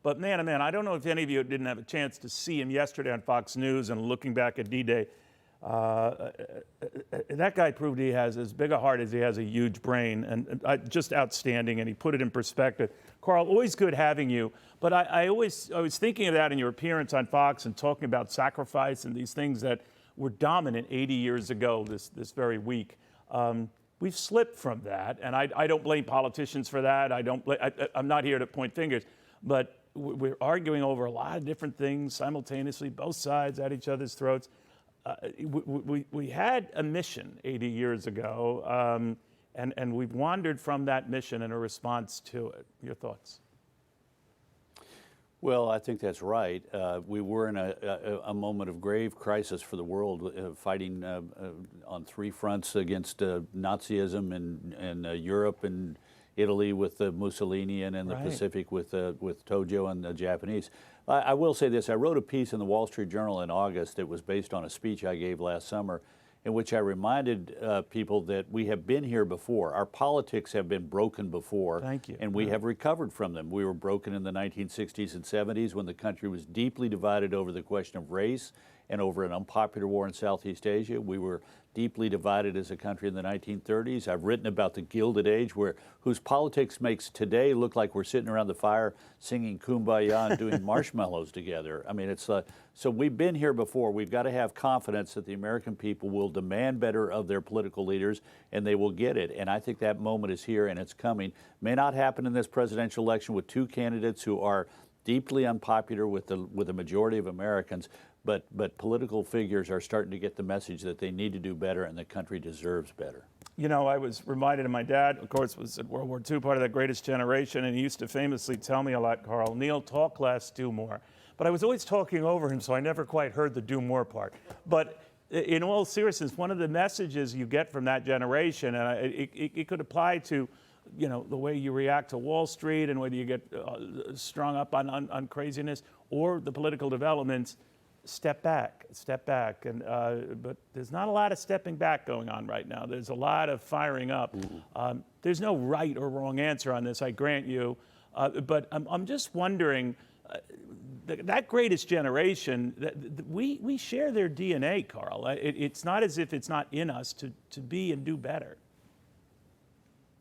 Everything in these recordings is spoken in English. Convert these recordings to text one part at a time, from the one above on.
But man, oh man, I don't know if any of you didn't have a chance to see him yesterday on Fox News and looking back at D-Day. That guy proved he has as big a heart as he has a huge brain, and just outstanding, and he put it in perspective. Karl, always good having you, but I was thinking of that in your appearance on Fox and talking about sacrifice and these things that were dominant 80 years ago this very week. We've slipped from that, and I don't blame politicians for that. I'm not here to point fingers, but we're arguing over a lot of different things simultaneously, both sides at each other's throats. We had a mission 80 years ago, and we've wandered from that mission in a response to it. Your thoughts? Well, I think that's right. We were in a moment of grave crisis for the world, fighting on three fronts against Nazism in Europe and Italy with Mussolini, and in the Pacific with Tojo and the Japanese. I will say this. I wrote a piece in the Wall Street Journal in August that was based on a speech I gave last summer, in which I reminded people that we have been here before. Our politics have been broken before. Thank you. And we have recovered from them. We were broken in the 1960s and 70s when the country was deeply divided over the question of race and over an unpopular war in Southeast Asia. We were deeply divided as a country in the 1930s. I've written about the Gilded Age, whose politics makes today look like we're sitting around the fire singing Kumbaya and doing marshmallows together. I mean, it's so we've been here before. We've got to have confidence that the American people will demand better of their political leaders, and they will get it. And I think that moment is here, and it's coming. May not happen in this presidential election with two candidates who are deeply unpopular with the majority of Americans, but political figures are starting to get the message that they need to do better and the country deserves better. You know, I was reminded of my dad, of course, was at World War II, part of that greatest generation, and he used to famously tell me a lot, Karl, Neil, talk less, do more. But I was always talking over him, so I never quite heard the do more part. But in all seriousness, one of the messages you get from that generation, and it could apply to, you know, the way you react to Wall Street and whether you get strung up on craziness or the political developments. Step back, and but there's not a lot of stepping back going on right now. There's a lot of firing up. There's no right or wrong answer on this, I grant you, but I'm just wondering, that greatest generation, we share their DNA, Karl. It's not as if it's not in us to be and do better.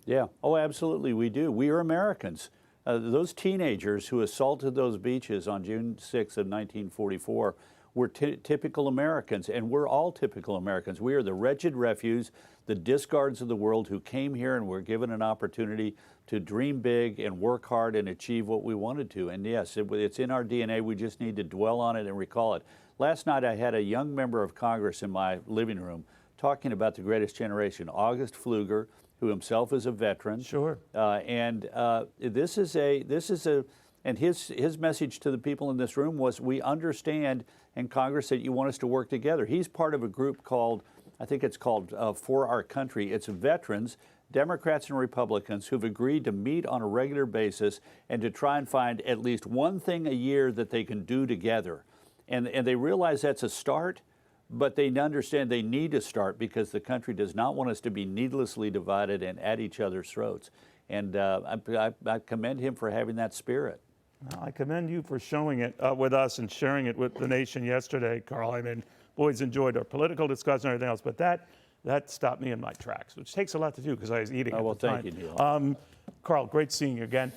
Yeah, oh, absolutely, we do. We are Americans. Those teenagers who assaulted those beaches on June 6th of 1944 were typical Americans, and we're all typical Americans. We are the wretched refuse, the discards of the world who came here and were given an opportunity to dream big and work hard and achieve what we wanted to. And yes, it's in our DNA. We just need to dwell on it and recall it. Last night I had a young member of Congress in my living room talking about the greatest generation, August Pfluger, who himself is a veteran. Sure. And his message to the people in this room was, we understand in Congress that you want us to work together. He's part of a group called, I think it's called For Our Country. It's veterans, Democrats and Republicans, who've agreed to meet on a regular basis and to try and find at least one thing a year that they can do together. And they realize that's a start, but they understand they need to start because the country does not want us to be needlessly divided and at each other's throats. And I commend him for having that spirit. Well, I commend you for showing it with us and sharing it with the nation yesterday, Karl. I mean, boys enjoyed our political discussion and everything else, but that stopped me in my tracks, which takes a lot to do because I was eating at the time. Well, thank you, Neil. Karl, great seeing you again.